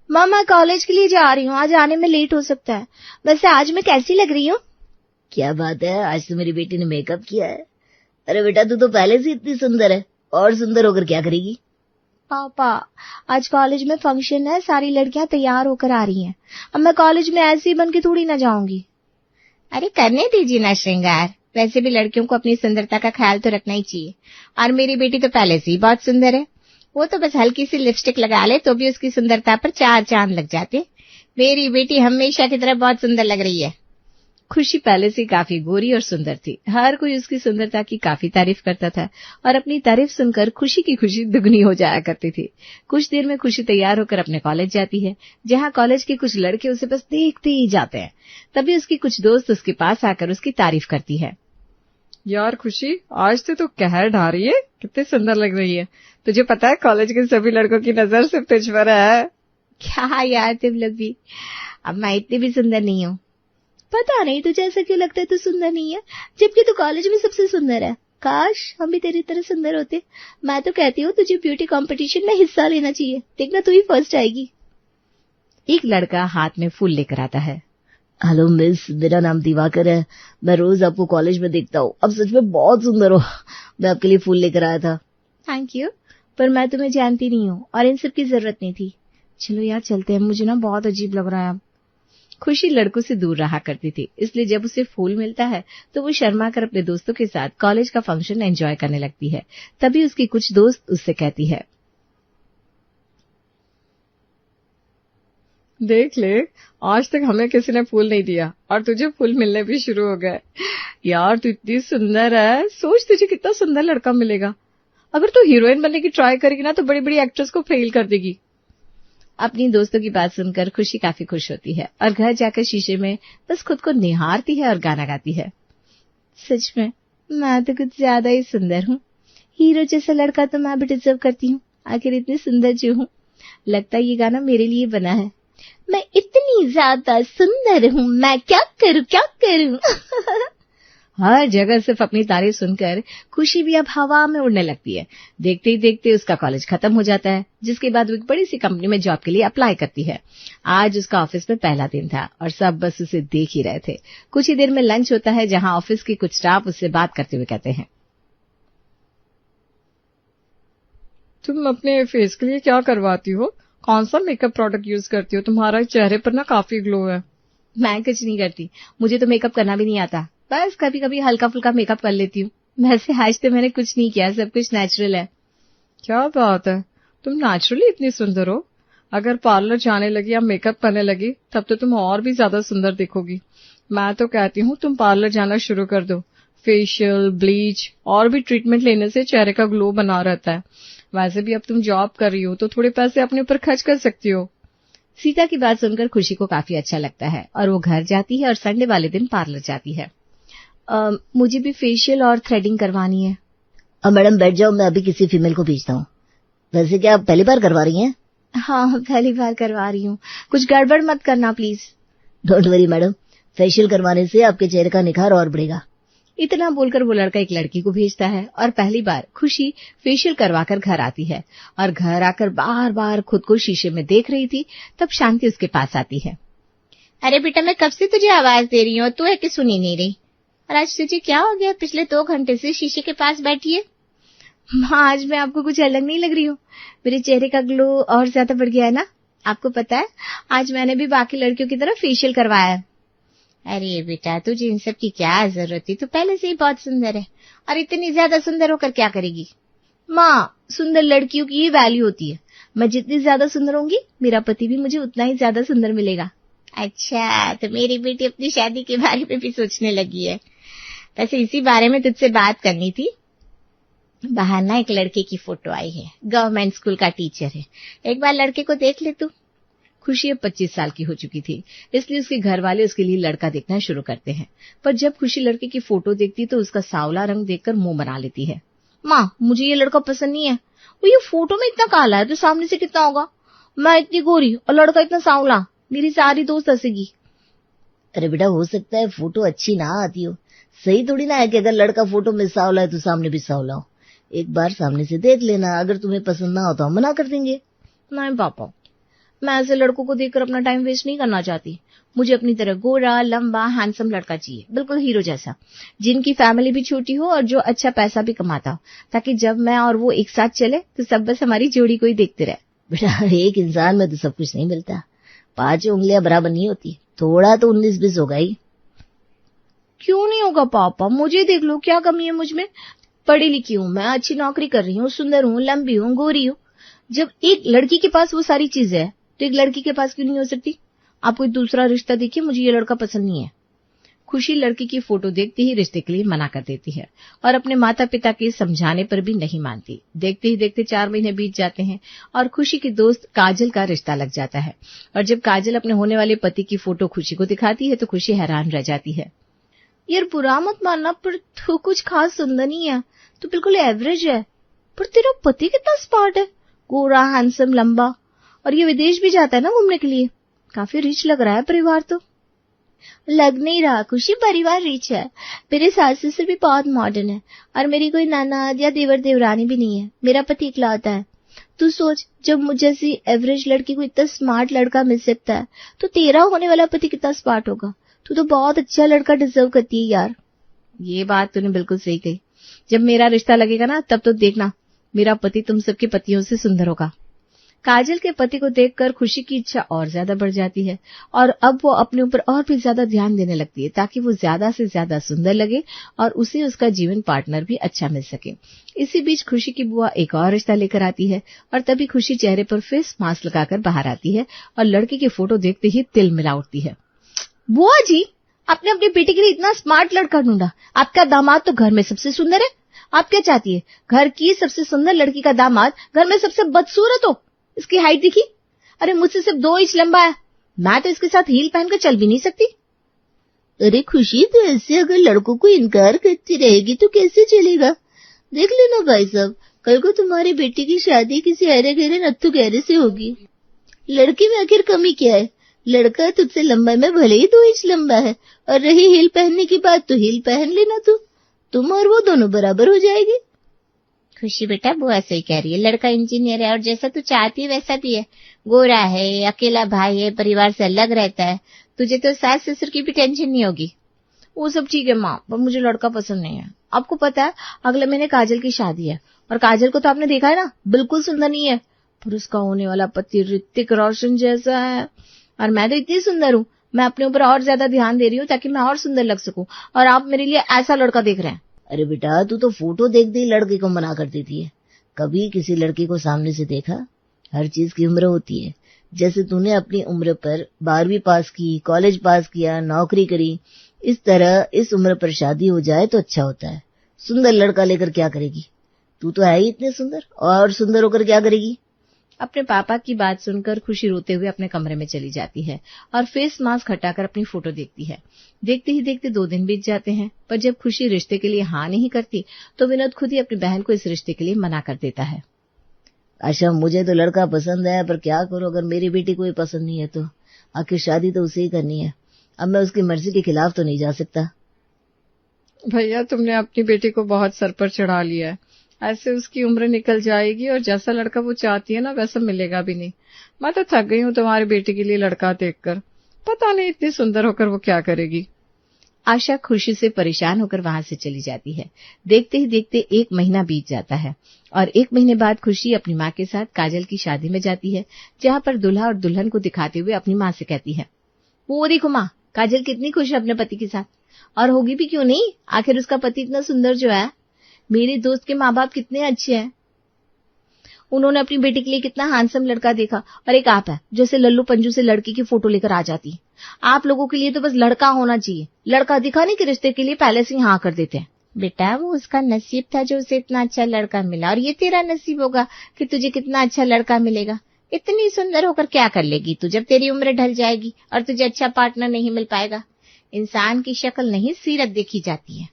माँ मैं कॉलेज के लिए जा रही हूँ, आज आने में लेट हो सकता है। वैसे आज मैं कैसी लग रही हूँ? क्या बात है, आज तो मेरी बेटी ने मेकअप किया है। अरे बेटा तू तो पहले से इतनी सुंदर है, और सुंदर होकर क्या करेगी? पापा आज कॉलेज में फंक्शन है, सारी लड़कियां तैयार होकर आ रही हैं। अब मैं कॉलेज में ऐसे ही बन के थोड़ी ना जाऊंगी। अरे करने दीजिए ना श्रृंगार, वैसे भी लड़कियों को अपनी सुंदरता का ख्याल तो रखना ही चाहिए। और मेरी बेटी तो पहले से ही बहुत सुंदर है, वो तो बस हल्की सी लिपस्टिक लगा ले तो भी उसकी सुंदरता पर 4 चांद लग जाते। मेरी बेटी हमेशा की तरह बहुत सुंदर लग रही है। खुशी पहले से काफी गोरी और सुंदर थी। हर कोई उसकी सुंदरता की काफी तारीफ करता था और अपनी तारीफ सुनकर खुशी की खुशी दुगनी हो जाया करती थी। कुछ देर में खुशी तैयार होकर अपने कॉलेज जाती है, जहाँ कॉलेज के कुछ लड़के उसे बस देखते ही जाते हैं। तभी उसकी कुछ दोस्त उसके पास आकर उसकी तारीफ करती है। यार खुशी, आज तो तू कहर ढा रही है, कितनी सुंदर लग रही है। तुझे पता है कॉलेज के सभी लड़कों की नजर सिर्फ तुझ पर है। क्या यार तुम लोग भी, अब मैं इतनी भी सुंदर नहीं हूँ। पता नहीं तुझे ऐसा क्यों लगता है तू सुंदर नहीं है, जबकि तू कॉलेज में सबसे सुंदर है। काश हम भी तेरी तरह सुंदर होते। मैं तो कहती हूँ तुझे ब्यूटी कंपटीशन में हिस्सा लेना चाहिए, देखना तू ही फर्स्ट आएगी। एक लड़का हाथ में फूल लेकर आता है। हेलो मिस, मेरा नाम दिवाकर है, मैं रोज आपको कॉलेज में देखता हूँ, अब सच में बहुत सुंदर हो। मैं आपके लिए फूल लेकर आया था। थैंक यू, पर मैं तुम्हें जानती नहीं हूँ और इन सब की जरूरत नहीं थी। चलो यार चलते हैं, मुझे ना बहुत अजीब लग रहा है अब। खुशी लड़कों से दूर रहा करती थी, इसलिए जब उसे फूल मिलता है तो वो शर्मा कर अपने दोस्तों के साथ कॉलेज का फंक्शन एंजॉय करने लगती है। तभी उसकी कुछ दोस्त उससे कहती है, देख ले, आज तक हमें किसी ने फूल नहीं दिया और तुझे फूल मिलने भी शुरू हो गए। यार तू इतनी सुंदर है, सोच तुझे कितना सुंदर लड़का मिलेगा। अगर तू हीरोइन बनने की ट्राई करेगी ना तो बड़ी बड़ी एक्ट्रेस को फेल कर देगी। अपनी दोस्तों की बात सुनकर खुशी काफी खुश होती है और घर जाकर शीशे में बस खुद को निहारती है और गाना गाती है। सच में मैं तो कुछ ज्यादा ही सुंदर हूँ, हीरो जैसा लड़का तो मैं भी डिजर्व करती हूँ। आखिर इतनी सुंदर जो हूँ, लगता है ये गाना मेरे लिए बना है। मैं इतनी ज्यादा सुंदर हूँ, मैं क्या करूँ क्या करूँ। हर जगह सिर्फ अपनी तारीफ सुनकर खुशी भी अब हवा में उड़ने लगती है। देखते ही देखते उसका कॉलेज खत्म हो जाता है, जिसके बाद वो एक बड़ी सी कंपनी में जॉब के लिए अप्लाई करती है। आज उसका ऑफिस में पहला दिन था और सब बस उसे देख ही रहे थे। कुछ ही देर में लंच होता है, जहां ऑफिस के कुछ स्टाफ उससे बात करते हुए कहते हैं, तुम अपने फेस के लिए क्या करवाती हो? कौन सा मेकअप प्रोडक्ट यूज करती हो? तुम्हारा चेहरे पर ना काफी ग्लो है। मैं कुछ नहीं करती, मुझे तो मेकअप करना भी नहीं आता। बस कभी कभी हल्का फुल्का मेकअप कर लेती हूँ। वैसे आज तो मैंने कुछ नहीं किया, सब कुछ नेचुरल है। क्या बात है, तुम नेचुरली इतनी सुंदर हो। अगर पार्लर जाने लगी या मेकअप करने लगी तब तो तुम और भी ज्यादा सुंदर दिखोगी। मैं तो कहती हूँ तुम पार्लर जाना शुरू कर दो। फेशियल, ब्लीच और भी ट्रीटमेंट लेने से चेहरे का ग्लो बना रहता है। वैसे भी अब तुम जॉब कर रही हो तो थोड़े पैसे अपने ऊपर खर्च कर सकती हो। सीता की बात सुनकर खुशी को काफी अच्छा लगता है और वो घर जाती है और संडे वाले दिन पार्लर जाती है। मुझे भी फेशियल और थ्रेडिंग करवानी है। अब मैडम बैठ जाओ, मैं अभी किसी फीमेल को भेजता हूँ। वैसे क्या आप पहली बार करवा रही हैं? हाँ पहली बार करवा रही हूँ, कुछ गड़बड़ मत करना please. Don't worry madam, facial करवाने से आपके चेहरे का निखार और बढ़ेगा। इतना बोलकर वो लड़का एक लड़की को भेजता है और पहली बार खुशी फेशियल करवाकर घर आती है और घर आकर बार बार खुद को शीशे में देख रही थी। तब शांति उसके पास आती है। अरे बेटा, मैं कब से तुझे आवाज दे रही हूँ, तू है कि सुनी नहीं रही? और आज तुझे क्या हो गया, पिछले 2 घंटे से शीशे के पास बैठी है। आज मैं आपको कुछ अलग नहीं लग रही हूँ, मेरे चेहरे का ग्लो और ज्यादा बढ़ गया है ना। आपको पता है आज मैंने भी बाकी लड़कियों की तरह फेशियल करवाया है। अरे बेटा, तुझे इन सब की क्या जरूरत थी, तू पहले से ही बहुत सुंदर है और इतनी ज्यादा सुंदर होकर क्या करेगी। माँ, सुंदर लड़कियों की ही वैल्यू होती है। मैं जितनी ज्यादा सुंदर होंगी मेरा पति भी मुझे उतना ही ज्यादा सुंदर मिलेगा। अच्छा, तो मेरी बेटी अपनी शादी के बारे में भी सोचने लगी है। वैसे इसी बारे में तुझसे बात करनी थी। बाहर ना एक लड़के की फोटो आई है, गवर्नमेंट स्कूल का टीचर है, एक बार लड़के को देख ले तू। खुशी अब 25 साल की हो चुकी थी, इसलिए उसके घर वाले उसके लिए लड़का देखना शुरू करते हैं। पर जब खुशी लड़के की फोटो देखती तो उसका सांवला रंग देखकर मुंह बना लेती है। माँ, मुझे ये लड़का पसंद नहीं है। वो ये फोटो में इतना काला है तो सामने से कितना होगा। मैं इतनी गोरी और लड़का इतना सांवला, मेरी सारी दोस्त हंसेगी। अरे बेटा, हो सकता है फोटो अच्छी ना आती हो। सही थोड़ी ना है कि अगर लड़का फोटो में सांवला है तो सामने भी सांवला हो। एक बार सामने से देख लेना, अगर तुम्हें पसंद ना हो तो हम मना कर देंगे। नहीं पापा, मैं ऐसे लड़कों को देखकर अपना टाइम वेस्ट नहीं करना चाहती। मुझे अपनी तरह गोरा, लंबा, हैंडसम लड़का चाहिए, बिल्कुल हीरो जैसा, जिनकी फैमिली भी छोटी हो और जो अच्छा पैसा भी कमाता हो, ताकि जब मैं और वो एक साथ चले तो सब बस हमारी जोड़ी को ही देखते रहे। बेटा, एक इंसान में तो सब कुछ नहीं मिलता, 5 उंगलियां बराबर नहीं होती, थोड़ा तो 19-20 होगा ही। क्यों नहीं होगा पापा, मुझे देख लो, क्या कमी है मुझ में? पढ़ी लिखी हूँ मैं, अच्छी नौकरी कर रही हूँ, सुंदर हूँ, लंबी हूँ, गोरी हूँ। जब एक लड़की के पास वो सारी चीजें है तो एक लड़की के पास क्यों नहीं हो सकती? आप कोई दूसरा रिश्ता देखिए, मुझे ये लड़का पसंद नहीं है। खुशी लड़की की फोटो देखते ही रिश्ते के लिए मना कर देती है और अपने माता पिता के समझाने पर भी नहीं मानती। देखते ही देखते 4 महीने बीत जाते हैं और खुशी की दोस्त काजल का रिश्ता लग जाता है। और जब काजल अपने होने वाले पति की फोटो खुशी को दिखाती है तो खुशी हैरान रह जाती है। यार बुरा मत मानना, पर तू कुछ खास सुंदर नहीं है, तू बिल्कुल एवरेज है। पर तेरा पति कितना स्मार्ट है, गोरा, हैंडसम, लंबा, और ये विदेश भी जाता है ना घूमने के लिए। काफी रिच लग रहा है परिवार तो। लग नहीं रहा खुशी, परिवार रिच है। मेरे सास ससुर भी बहुत मॉडर्न है और मेरी कोई ननद या देवर देवरानी भी नहीं है। मेरा पति इकलौता है। तू सोच, जब मुझ जैसी एवरेज लड़की को इतना स्मार्ट लड़का मिल सकता है तो तेरा होने वाला पति कितना स्मार्ट होगा। तू तो बहुत अच्छा लड़का डिजर्व करती है यार। ये बात तूने बिल्कुल सही कही। जब मेरा रिश्ता लगेगा ना, तब तो देखना मेरा पति तुम सबके पतियों से सुंदर होगा। काजल के पति को देखकर खुशी की इच्छा और ज्यादा बढ़ जाती है और अब वो अपने ऊपर और भी ज्यादा ध्यान देने लगती है ताकि वो ज्यादा से ज्यादा सुंदर लगे और उसे उसका जीवन पार्टनर भी अच्छा मिल सके। इसी बीच खुशी की बुआ एक और रिश्ता लेकर आती है और तभी खुशी चेहरे पर फेस मास्क लगाकर बाहर आती है और लड़के की फोटो देखते ही तिल मिला उठती है। बुआ जी, आपने अपनी बेटी के लिए इतना स्मार्ट लड़का ढूंढा। आपका दामाद तो घर में सबसे सुंदर है। आप क्या चाहती है, घर की सबसे सुंदर लड़की का दामाद घर में सबसे बदसूरत हो? इसकी हाइट दिखी? अरे मुझसे सिर्फ 2 इंच लंबा है। मैं तो इसके साथ हील पहनकर चल भी नहीं सकती। अरे खुशी, तो ऐसे अगर लड़कों को इनकार करती रहेगी तो कैसे चलेगा? देख लेना भाई साहब, कल को तुम्हारी बेटी की शादी किसी अरे गहरे नत्थु गहरे से होगी। लड़के में आखिर कमी क्या है? लड़का तुझसे लंबाई में भले ही 2 इंच लंबा है, और रही हील पहनने की बात तो हील पहन लेना, तो तुम और वो दोनों बराबर हो जाएगी। खुशी बेटा, बुआ सही कह रही है। लड़का इंजीनियर है और जैसा तू चाहती है वैसा भी है। गोरा है, अकेला भाई है, परिवार से अलग रहता है। तुझे तो सास ससुर की भी टेंशन नहीं होगी। वो सब ठीक है माँ, पर मुझे लड़का पसंद नहीं है। आपको पता है अगले महीने काजल की शादी है और काजल को तो आपने देखा है ना, बिल्कुल सुंदर नहीं है, पर उसका होने वाला पति ऋतिक रोशन जैसा है। और मैं तो इतनी सुंदर हूँ, मैं अपने ऊपर और ज्यादा ध्यान दे रही हूँ ताकि मैं और सुंदर लग सकूं, और आप मेरे लिए ऐसा लड़का देख रहे हैं। अरे बेटा, तू तो फोटो देखते ही लड़के को मना कर देती है। कभी किसी लड़के को सामने से देखा? हर चीज की उम्र होती है। जैसे तूने अपनी उम्र पर 12वीं पास की, कॉलेज पास किया, नौकरी करी, इस तरह इस उम्र पर शादी हो जाए तो अच्छा होता है। सुंदर लड़का लेकर क्या करेगी? तू तो है ही इतने सुंदर, और सुंदर होकर क्या करेगी? अपने पापा की बात सुनकर खुशी रोते हुए अपने कमरे में चली जाती है और फेस मास्क हटाकर अपनी फोटो देखती है। देखते ही देखते 2 दिन बीत जाते हैं, पर जब खुशी रिश्ते के लिए हाँ नहीं करती तो विनोद खुद ही अपनी बहन को इस रिश्ते के लिए मना कर देता है। आशा, मुझे तो लड़का पसंद है, पर क्या करूं, अगर मेरी बेटी को ही पसंद नहीं है तो आखिर शादी तो उसे ही करनी है। अब मैं उसकी मर्जी के खिलाफ तो नहीं जा सकता। भैया, तुमने अपनी बेटी को बहुत सर पर चढ़ा लिया है। ऐसे उसकी उम्र निकल जाएगी और जैसा लड़का वो चाहती है ना वैसा मिलेगा भी नहीं। मैं तो थक गई हूँ तुम्हारी बेटी के लिए लड़का देखकर। पता नहीं इतनी सुंदर होकर वो क्या करेगी। आशा खुशी से परेशान होकर वहां से चली जाती है। देखते ही देखते 1 महीना बीत जाता है और 1 महीने बाद खुशी अपनी माँ के साथ काजल की शादी में जाती है, जहाँ पर दूल्हा और दुल्हन को दिखाते हुए अपनी माँ से कहती है, वो देखो माँ, काजल कितनी खुश है अपने पति के साथ, और होगी भी क्यों नहीं, आखिर उसका पति इतना सुंदर जो है। मेरे दोस्त के माँ बाप कितने अच्छे हैं, उन्होंने अपनी बेटी के लिए कितना हैंडसम लड़का देखा, और एक आप है जैसे लल्लू पंजू से लड़की की फोटो लेकर आ जाती है। आप लोगों के लिए तो बस लड़का होना चाहिए, लड़का दिखाने के रिश्ते के लिए पहले से ही हाँ कर देते हैं। बेटा, वो उसका नसीब था जो उसे इतना अच्छा लड़का मिला, और ये तेरा नसीब होगा कि तुझे कितना अच्छा लड़का मिलेगा। इतनी सुंदर होकर क्या कर लेगी तू जब तेरी उम्र ढल जाएगी और तुझे अच्छा पार्टनर नहीं मिल पाएगा। इंसान की शक्ल नहीं, सीरत देखी जाती है।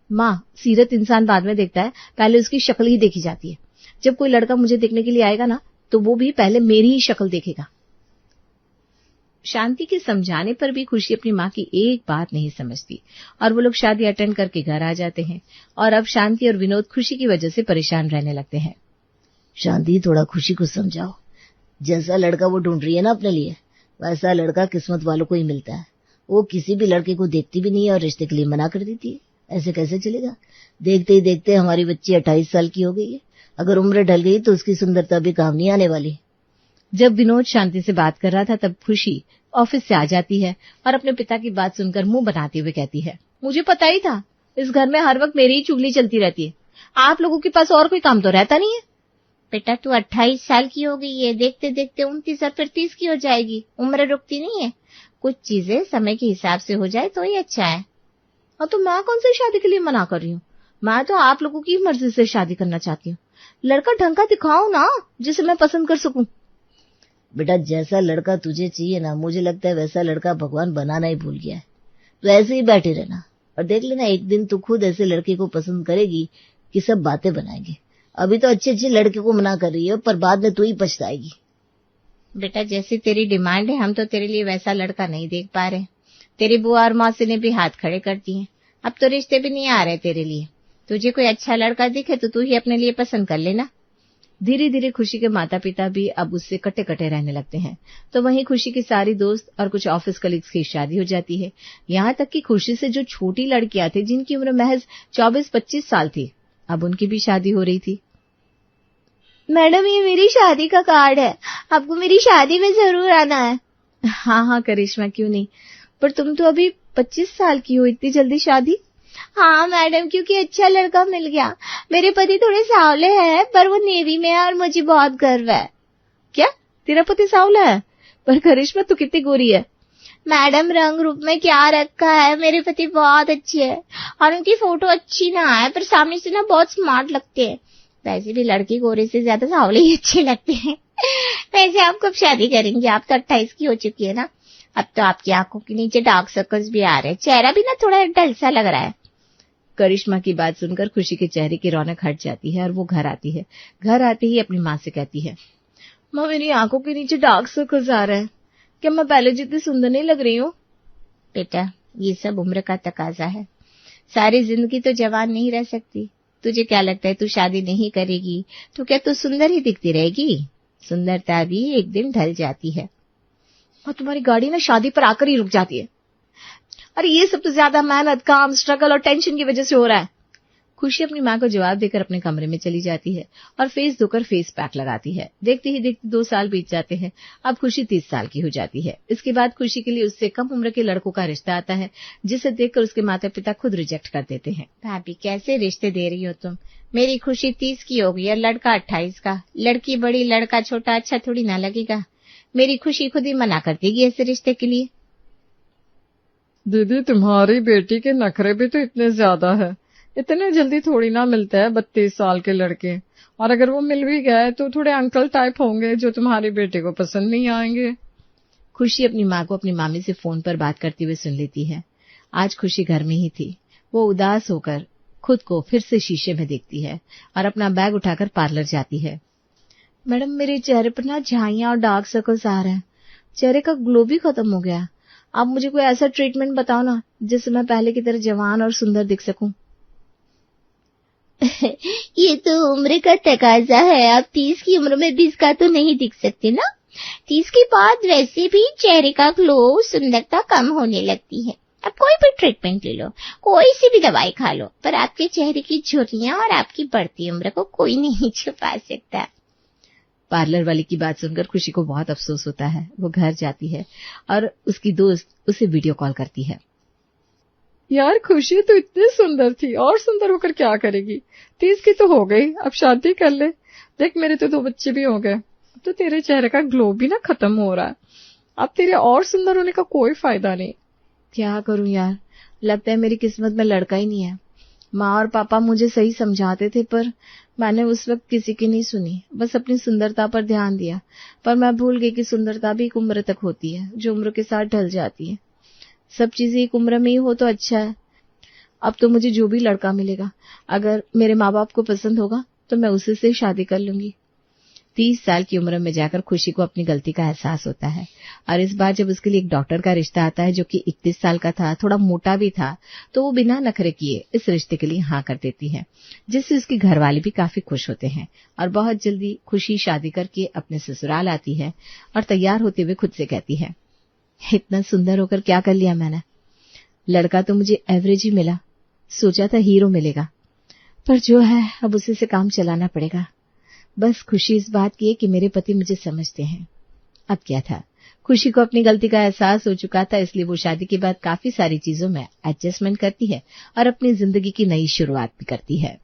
माँ, सीरत इंसान बाद में देखता है, पहले उसकी शक्ल ही देखी जाती है। जब कोई लड़का मुझे देखने के लिए आएगा ना, तो वो भी पहले मेरी ही शक्ल देखेगा। शांति के समझाने पर भी खुशी अपनी माँ की एक बात नहीं समझती और वो लोग शादी अटेंड करके घर आ जाते हैं। और अब शांति और विनोद खुशी की वजह से परेशान रहने लगते हैं। शांति, थोड़ा खुशी को समझाओ। जैसा लड़का वो ढूंढ रही है ना अपने लिए, वैसा लड़का किस्मत वालों को ही मिलता है। वो किसी भी लड़के को देखती भी नहीं है और रिश्ते के लिए मना कर देती है। ऐसे कैसे चलेगा? देखते ही देखते हमारी बच्ची 28 साल की हो गई है। अगर उम्र ढल गई तो उसकी सुंदरता भी काम नहीं आने वाली। जब विनोद शांति से बात कर रहा था तब खुशी ऑफिस से आ जाती है और अपने पिता की बात सुनकर मुंह बनाते हुए कहती है, मुझे पता ही था इस घर में हर वक्त मेरी ही चुगली चलती रहती है। आप लोगों के पास और कोई काम तो रहता नहीं है। बेटा तू 28 साल की हो गई है, देखते देखते 29 और फिर 30 की हो जाएगी। उम्र रुकती नहीं है, कुछ चीजें समय के हिसाब से हो जाए तो ही अच्छा है। और तो मैं कौन सी शादी के लिए मना कर रही हूँ? मैं तो आप लोगों की मर्जी से शादी करना चाहती हूँ। लड़का ढंग का दिखाओ ना जिसे मैं पसंद कर सकूं। बेटा जैसा लड़का तुझे चाहिए ना, मुझे लगता है वैसा लड़का भगवान बनाना ही भूल गया है। तो ऐसे ही बैठे रहना और देख लेना, एक दिन तू खुद ऐसे लड़के को पसंद करेगी कि सब बातें बनाएंगे। अभी तो अच्छे अच्छे लड़के को मना कर रही है, पर बाद में तू ही पछताएगी। बेटा जैसी तेरी डिमांड है, हम तो तेरे लिए वैसा लड़का नहीं देख पा रहे। तेरी बुआ और मौसी ने भी हाथ खड़े कर दिए, अब तो रिश्ते भी नहीं आ रहे तेरे लिए। तुझे कोई अच्छा लड़का दिखे तो तू ही अपने लिए पसंद कर लेना। धीरे धीरे खुशी के माता पिता भी अब उससे कटे कटे रहने लगते हैं। तो वहीं खुशी की सारी दोस्त और कुछ ऑफिस कलीग्स की शादी हो जाती है। यहाँ तक कि खुशी से जो छोटी लड़कियां थी जिनकी उम्र महज 24-25 साल थी, अब उनकी भी शादी हो रही थी। मैडम ये मेरी शादी का कार्ड है, आपको मेरी शादी में जरूर आना है। हाँ हाँ करिश्मा, क्यों नहीं, पर तुम तो अभी 25 साल की हो, इतनी जल्दी शादी? हाँ मैडम, क्योंकि अच्छा लड़का मिल गया। मेरे पति थोड़े सावले हैं पर वो नेवी में है और मुझे बहुत गर्व है। क्या तेरा पति सावला है? पर करिश्मा तू कितनी गोरी है। मैडम रंग रूप में क्या रखा है, मेरे पति बहुत अच्छे हैं और उनकी फोटो अच्छी ना आए पर सामने से ना बहुत स्मार्ट लगते हैं। वैसे भी लड़की गोरे से ज्यादा सावले ही अच्छे लगते हैं। वैसे आप कब शादी करेंगे? आप तो 28 की हो चुकी है ना। अब तो आपकी आंखों के नीचे डार्क सर्कल्स भी आ रहे हैं, चेहरा भी ना थोड़ा डल सा लग रहा है। करिश्मा की बात सुनकर खुशी के चेहरे की रौनक हट जाती है और वो घर आती है। घर आते ही अपनी माँ से कहती है, माँ मेरी आंखों के नीचे डार्क सर्कल्स आ रहे हैं, क्या मैं पहले जितनी सुंदर नहीं लग रही हूँ? बेटा ये सब उम्र का तकाजा है, सारी जिंदगी तो जवान नहीं रह सकती। तुझे क्या लगता है तू शादी नहीं करेगी तो क्या तू सुंदर ही दिखती रहेगी? सुंदरता भी एक दिन ढल जाती है। और तुम्हारी गाड़ी ना शादी पर आकर ही रुक जाती है। अरे ये सब तो ज्यादा मेहनत, काम, स्ट्रगल और टेंशन की वजह से हो रहा है। खुशी अपनी माँ को जवाब देकर अपने कमरे में चली जाती है और फेस धोकर फेस पैक लगाती है। देखते ही देखते 2 साल बीत जाते हैं। अब खुशी 30 साल की हो जाती है। इसके बाद खुशी के लिए उससे कम उम्र के लड़कों का रिश्ता आता है, जिसे देखकर उसके माता पिता खुद रिजेक्ट कर देते हैं। भाभी कैसे रिश्ते दे रही हो तुम? मेरी खुशी 30 की हो गई और लड़का 28 का। लड़की बड़ी लड़का छोटा, अच्छा थोड़ी ना लगेगा। मेरी खुशी खुद ही मना कर देगी ऐसे रिश्ते के लिए। दीदी तुम्हारी बेटी के नखरे भी तो इतने ज्यादा है, इतने जल्दी थोड़ी ना मिलता है 32 साल के लड़के। और अगर वो मिल भी गए तो थोड़े अंकल टाइप होंगे जो तुम्हारी बेटे को पसंद नहीं आएंगे। खुशी अपनी माँ को अपनी मामी से फोन पर बात करते हुए सुन लेती है। आज खुशी घर में ही थी। वो उदास होकर खुद को फिर से शीशे में देखती है और अपना बैग उठाकर पार्लर जाती है। मैडम मेरे चेहरे पर ना झाइयां और डार्क सर्कल्स आ रहे हैं, चेहरे का ग्लो भी खत्म हो गया। आप मुझे कोई ऐसा ट्रीटमेंट बताओ ना जिससे मैं पहले की तरह जवान और सुंदर दिख सकूं। ये तो उम्र का तकाजा है, आप 30 की उम्र में भी इसका तो नहीं दिख सकते ना। 30 के बाद वैसे भी चेहरे का ग्लो, सुंदरता कम होने लगती है। आप कोई भी ट्रीटमेंट ले लो, कोई सी भी दवाई खा लो, पर आपके चेहरे की झुर्रियां और आपकी बढ़ती उम्र को कोई नहीं छुपा सकता। पार्लर वाली की बात सुनकर खुशी को बहुत अफसोस होता है। वो घर जाती है और उसकी दोस्त उसे वीडियो कॉल करती है। यार खुशी तो इतनी सुंदर थी, और सुंदर होकर क्या करेगी? 30 की तो हो गई, अब शादी कर ले। देख मेरे तो 2 बच्चे भी हो गए, अब तो तेरे चेहरे का ग्लो भी ना खत्म हो रहा है। अब तेरे और सुंदर होने का कोई फायदा नहीं। क्या करूं यार, लगता है मेरी किस्मत में लड़का ही नहीं है। माँ और पापा मुझे सही समझाते थे पर मैंने उस वक्त किसी की नहीं सुनी, बस अपनी सुंदरता पर ध्यान दिया। पर मैं भूल गई कि सुंदरता भी एक उम्र तक होती है जो उम्र के साथ ढल जाती है। सब चीजें एक उम्र में ही हो तो अच्छा है। अब तो मुझे जो भी लड़का मिलेगा, अगर मेरे माँ बाप को पसंद होगा तो मैं उसी से शादी कर लूंगी। 30 साल की उम्र में जाकर खुशी को अपनी गलती का एहसास होता है और इस बार जब उसके लिए एक डॉक्टर का रिश्ता आता है जो कि 31 साल का था, थोड़ा मोटा भी था, तो वो बिना नखरे किए इस रिश्ते के लिए हाँ कर देती है, जिससे उसके घर वाले भी काफी खुश होते हैं। और बहुत जल्दी खुशी शादी करके अपने ससुराल आती है और तैयार होते हुए खुद से कहती है, इतना सुंदर होकर क्या कर लिया मैंने, लड़का तो मुझे एवरेज ही मिला, सोचा था हीरो मिलेगा, पर जो है अब उसी से काम चलाना पड़ेगा। बस खुशी इस बात की है कि मेरे पति मुझे समझते हैं। अब क्या था, खुशी को अपनी गलती का एहसास हो चुका था, इसलिए वो शादी के बाद काफी सारी चीजों में एडजस्टमेंट करती है और अपनी जिंदगी की नई शुरुआत भी करती है।